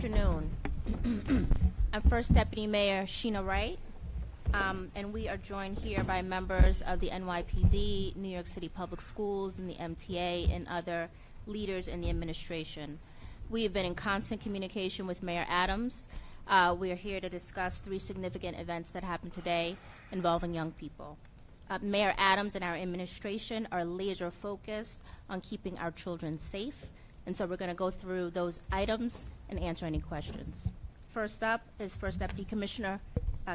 afternoon. I'm First Deputy Mayor Sheena Wright, and we are joined here by members of the NYPD, New York City Public Schools, and the MTA, and other leaders in the administration. We have been in constant communication with Mayor Adams. We are here to discuss 3 significant events that happened today involving young people. Mayor Adams and our administration are laser focused on keeping our children safe, and so we're going to go through those items and answer any questions. First up is First Deputy Commissioner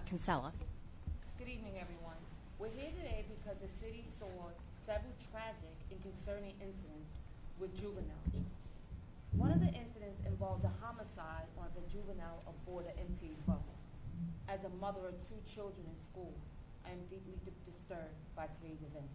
Kinsella. Good evening, everyone. We're here today because the city saw several tragic and concerning incidents with juveniles. One of the incidents involved a homicide on a juvenile aboard an MTA bus. As a mother of 2 children in school, I am deeply disturbed by today's events.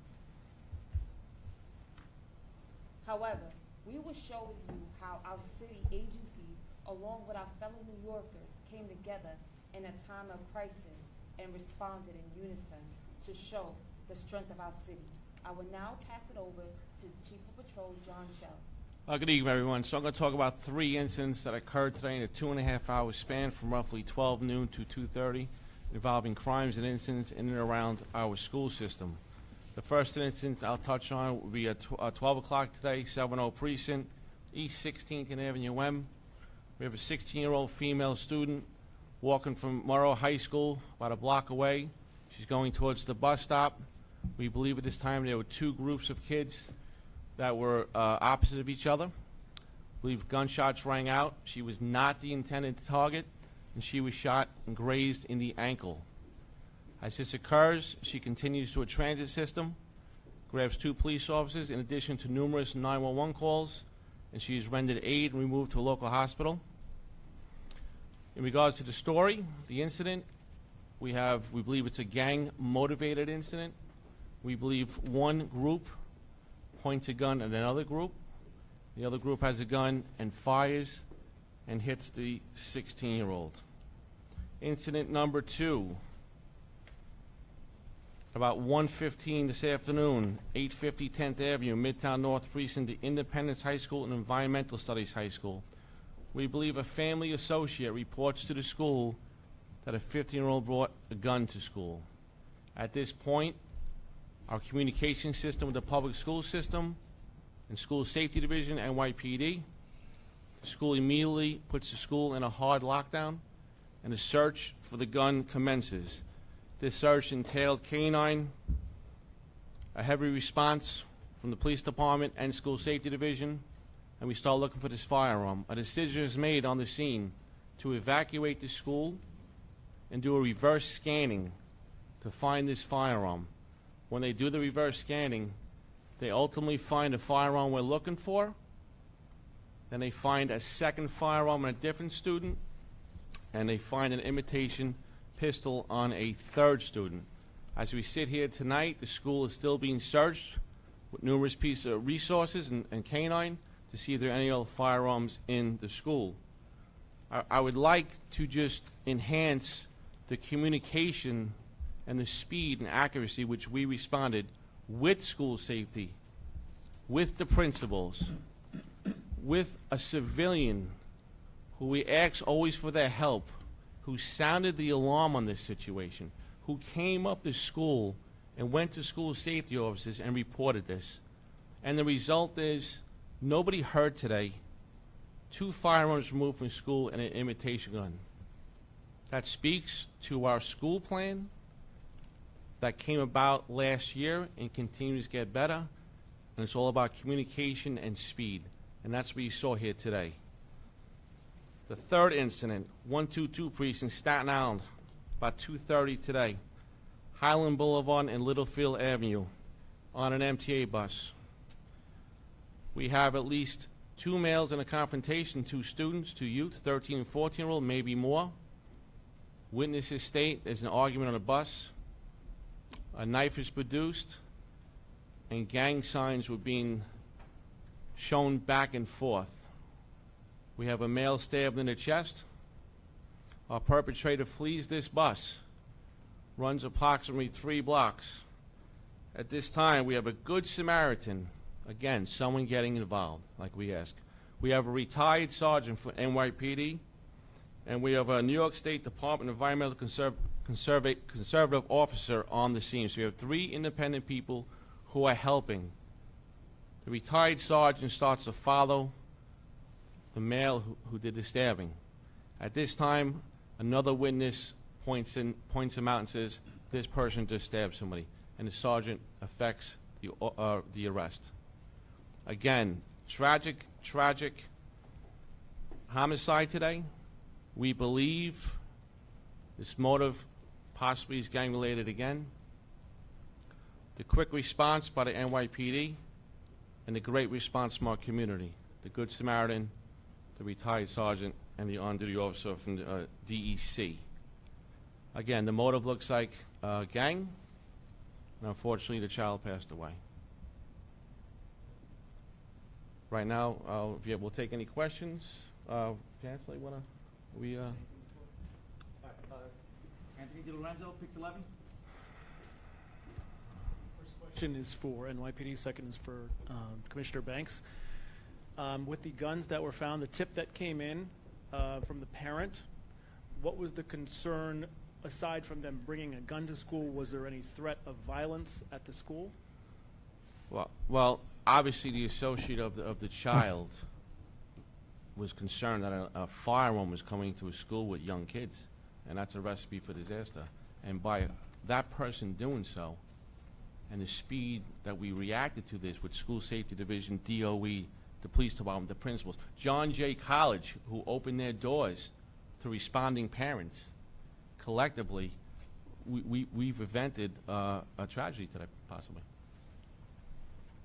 However, we will show you how our city agencies, along with our fellow New Yorkers, came together in a time of crisis and responded in unison to show the strength of our city. I will now pass it over to Chief of Patrol, John Shell. Good evening, everyone. So I'm going to talk about 3 incidents that occurred today in a 2.5-hour span from roughly 12 noon to 2:30, involving crimes and incidents in and around our school system. The first incident I'll touch on will be at 12 o'clock today, 70 Precinct, East 16th and Avenue M. We have a 16-year-old female student walking from Morrow High School, about a block away. She's going towards the bus stop. We believe at this time there were 2 groups of kids that were opposite of each other. I believe gunshots rang out. She was not the intended target, and she was shot and grazed in the ankle. As this occurs, she continues to a transit system, grabs 2 police officers in addition to numerous 911 calls, and she is rendered aid and removed to a local hospital. In regards to the story, the incident, we believe it's a gang-motivated incident. We believe one group points a gun at another group. The other group has a gun and fires and hits the 16-year-old. Incident number 2. About 1:15 this afternoon, 850 10th Avenue, Midtown North Precinct, the Independence High School and Environmental Studies High School. We believe a family associate reports to the school that a 15-year-old brought a gun to school. At this point, our communication system with the public school system and school safety division, NYPD, the school immediately puts the school in a hard lockdown, and a search for the gun commences. This search entailed canine, a heavy response from the police department and school safety division, and we start looking for this firearm. A decision is made on the scene to evacuate the school and do a reverse scanning to find this firearm. When they do the reverse scanning, they ultimately find a firearm we're looking for. Then they find a second firearm on a different student, and they find an imitation pistol on a 3rd student. As we sit here tonight, the school is still being searched with numerous pieces of resources and canine to see if there are any other firearms in the school. I would like to just enhance the communication and the speed and accuracy which we responded with school safety, with the principals, with a civilian who we ask always for their help, who sounded the alarm on this situation, who came up to school and went to school safety officers and reported this. And the result is nobody hurt today. 2 firearms removed from school and an imitation gun. That speaks to our school plan that came about last year and continues to get better. And it's all about communication and speed. And that's what you saw here today. The 3rd incident, 122 Precinct, Staten Island, about 2:30 today. Highland Boulevard and Littlefield Avenue on an MTA bus. We have at least 2 males in a confrontation, 2 students, 2 youths, 13 and 14-year-old, maybe more. Witnesses state there's an argument on a bus. A knife is produced, and gang signs were being shown back and forth. We have a male stabbed in the chest. Our perpetrator flees this bus, runs approximately 3 blocks. At this time, we have a good Samaritan, again, someone getting involved, like we ask. We have a retired sergeant for NYPD And we have a New York State Department of Environmental Conservative Officer on the scene. So we have 3 independent people who are helping. The retired sergeant starts to follow the male who did the stabbing. At this time, another witness points him out and says, this person just stabbed somebody. And the sergeant effects the arrest. Again, tragic homicide today. We believe this motive possibly is gang-related again. The quick response by the NYPD and the great response from our community, the Good Samaritan, the retired sergeant, and the on-duty officer from the DEC. Again, the motive looks like gang, and unfortunately the child passed away. Right now, we'll take any questions. Chancellor, you wanna? Anthony DiLorenzo, Pix 11. First question is for NYPD, second is for Commissioner Banks. With the guns that were found, the tip that came in from the parent, what was the concern aside from them bringing a gun to school? Was there any threat of violence at the school? Well, obviously the associate of the child was concerned that a firearm was coming to a school with young kids, and that's a recipe for disaster. And by that person doing so, and the speed that we reacted to this with School Safety Division, DOE, the police department, the principals, John Jay College, who opened their doors to responding parents, collectively, we've prevented a tragedy today, possibly.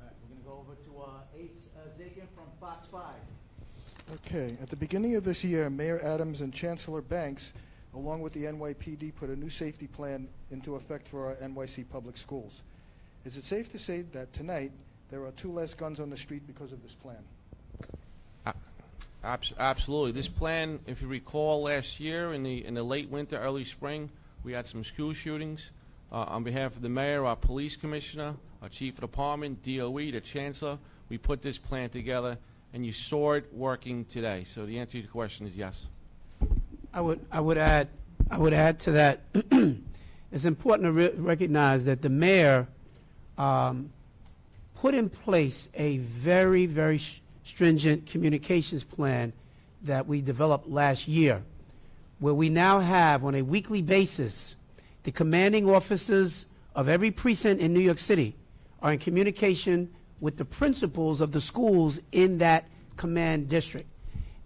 All right, we're going to go over to Ace Zagan from Fox 5. Okay. At the beginning of this year, Mayor Adams and Chancellor Banks, along with the NYPD, put a new safety plan into effect for our NYC public schools. Is it safe to say that tonight there are 2 less guns on the street because of this plan? Absolutely. This plan, if you recall, last year in the late winter, early spring, we had some school shootings. On behalf of the mayor, our police commissioner, our chief of department, DOE, the chancellor, we put this plan together, and you saw it working today. So the answer to your question is yes. I would add to that. It's important to recognize that the mayor put in place a very, very stringent communications plan that we developed last year, where we now have on a weekly basis the commanding officers of every precinct in New York City are in communication with the principals of the schools in that command district.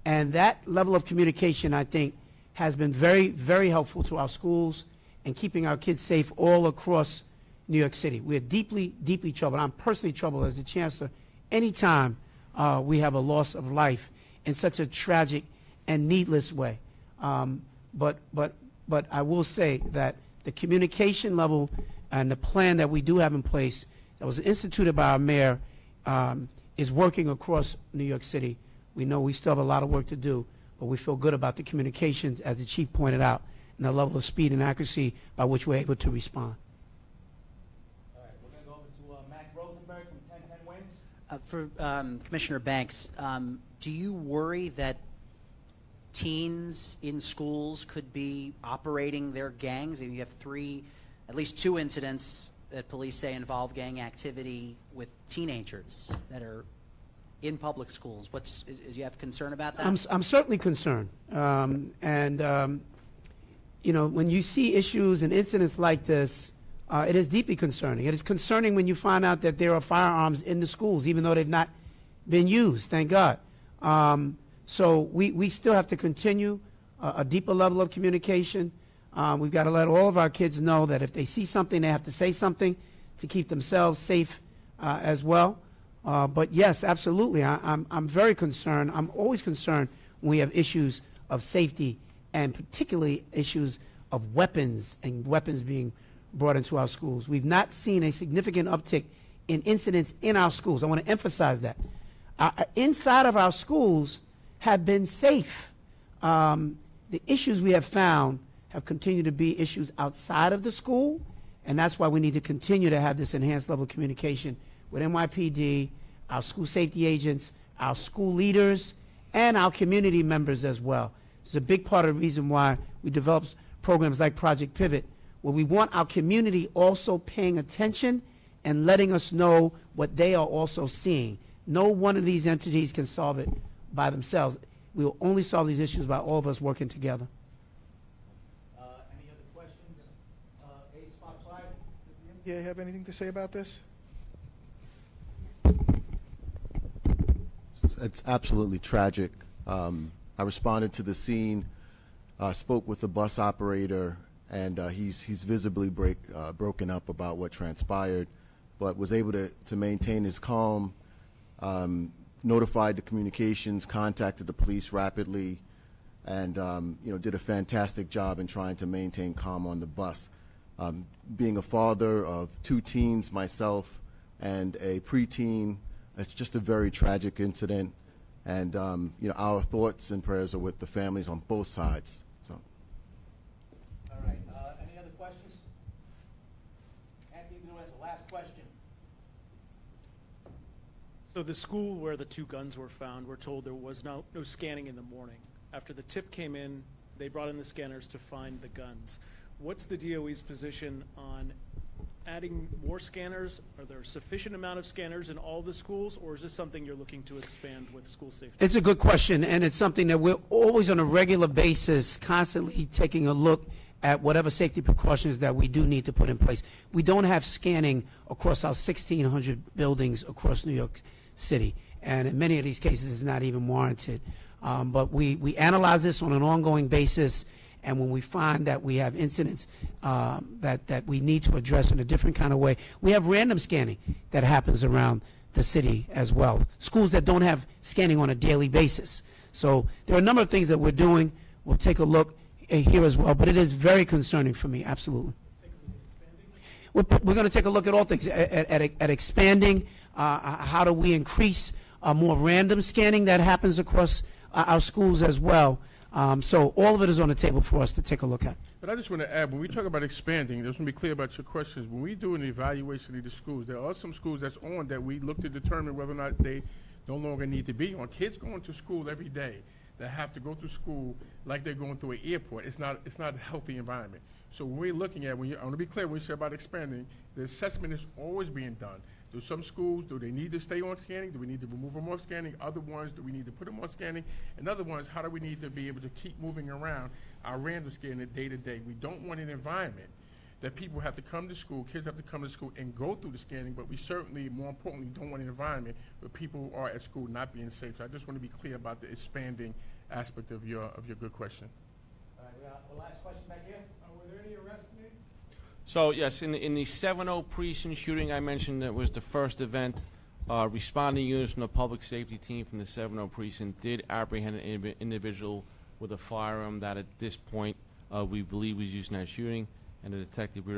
And that level of communication, I think, has been very, very helpful to our schools and keeping our kids safe all across New York City. We're deeply, deeply troubled. I'm personally troubled as the chancellor anytime we have a loss of life in such a tragic and needless way. But I will say that the communication level and the plan that we do have in place that was instituted by our mayor is working across New York City. We know we still have a lot of work to do, but we feel good about the communications, as the chief pointed out, and the level of speed and accuracy by which we're able to respond. All right, we're going to go over to Mac Rosenberg from 1010 Wins. For Commissioner Banks, do you worry that teens in schools could be operating their gangs? You have at least two incidents that police say involve gang activity with teenagers that are in public schools. Is you have concern about that? I'm certainly concerned. You know, when you see issues and incidents like this, it is deeply concerning. It is concerning when you find out that there are firearms in the schools, even though they've not been used, thank God. So we still have to continue a deeper level of communication. We've got to let all of our kids know that if they see something, they have to say something to keep themselves safe as well. But yes, absolutely, I'm very concerned. I'm always concerned when we have issues of safety and particularly issues of weapons and weapons being brought into our schools. We've not seen a significant uptick in incidents in our schools. I want to emphasize that. Inside of our schools have been safe. The issues we have found have continued to be issues outside of the school, and that's why we need to continue to have this enhanced level of communication with NYPD, our school safety agents, our school leaders, and our community members as well. It's a big part of the reason why we developed programs like Project Pivot, where we want our community also paying attention and letting us know what they are also seeing. No one of these entities can solve it by themselves. We will only solve these issues by all of us working together. Any other questions? A spot 5. Does the MTA have anything to say about this? It's absolutely tragic. I responded to the scene, spoke with the bus operator, and he's visibly broken up about what transpired, but was able to maintain his calm, notified the communications, contacted the police rapidly, and did a fantastic job in trying to maintain calm on the bus. Being a father of 2 teens myself and a preteen, it's just a very tragic incident, and our thoughts and prayers are with the families on both sides. So. All right. Any other questions? Anthony, you know, that's the last question. So the school where the 2 guns were found, we're told there was no scanning in the morning. After the tip came in, they brought in the scanners to find the guns. What's the DOE's position on adding more scanners? Are there a sufficient amount of scanners in all the schools, or is this something you're looking to expand with school safety? It's a good question, and it's something that we're always on a regular basis constantly taking a look at whatever safety precautions that we do need to put in place. We don't have scanning across our 1,600 buildings across New York City, and in many of these cases it's not even warranted. But we analyze this on an ongoing basis, and when we find that we have incidents that we need to address in a different kind of way, we have random scanning that happens around the city as well. Schools that don't have scanning on a daily basis. So there are a number of things that we're doing. We'll take a look here as well, but it is very concerning for me, absolutely. We're going to take a look at all things, at expanding. How do we increase more random scanning that happens across our schools as well? So all of it is on the table for us to take a look at. But I just want to add, when we talk about expanding, just want to be clear about your questions. When we do an evaluation of the schools, there are some schools that's on that we look to determine whether or not they no longer need to be on. Kids going to school every day that have to go to school like they're going through an airport. It's not a healthy environment. So when we're looking at, I want to be clear, when we say about expanding, the assessment is always being done. Do some schools, do they need to stay on scanning? Do we need to remove them off scanning? Other ones, do we need to put them on scanning? And other ones, how do we need to be able to keep moving around our random scanning day to day? We don't want an environment that people have to come to school, kids have to come to school and go through the scanning, but we certainly, more importantly, don't want an environment where people are at school not being safe. So I just want to be clear about the expanding aspect of your good question. All right, we got the last question back here. Were there any arrests made? So, yes, in the 7-0 precinct shooting I mentioned, that was the first event. Responding units from the public safety team from the 7-0 precinct did apprehend an individual with a firearm that at this point we believe was used in that shooting, and the detective